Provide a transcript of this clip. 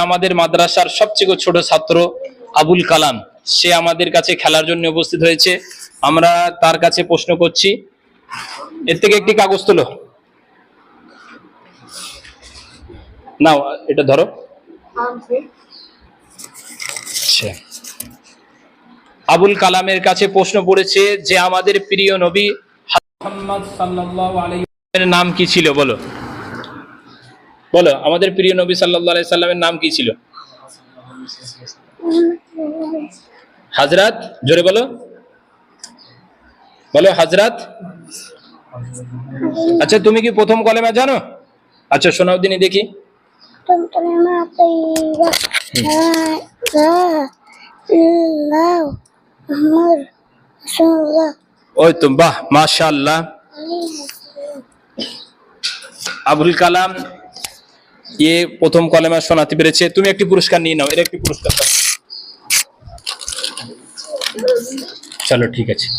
আমাদের মাদ্রাসার সবচেয়ে ছোট ছাত্র আবুল কালাম, সে আমাদের কাছে খেলার জন্য উপস্থিত হয়েছে। আমরা তার কাছে প্রশ্ন করছি। এর থেকে একটি কাগজ তোলো, নাও এটা ধরো। আচ্ছা, আবুল কালামের কাছে প্রশ্ন পড়েছে যে আমাদের প্রিয় নবী মুহাম্মদ সাল্লাল্লাহু আলাইহি ওয়াসাল্লামের নাম কি ছিল? বলো বলো, আমাদের প্রিয় নবী সাল্লাল্লাহু আলাইহি সাল্লামের নাম কি ছিল? হযরত, জোরে বলো, বলো হযরত। আচ্ছা, তুমি কি প্রথম কলেমা জানো? আচ্ছা শোনাও দিনি দেখি। ওই তো, বাহ, মাশাআল্লাহ। আবুল কালাম প্রথম কলেমা শোনাতে পেরেছে। তুমি একটি পুরস্কার নিয়ে নাও, এর একটি পুরস্কার দাও। চলো ঠিক আছে।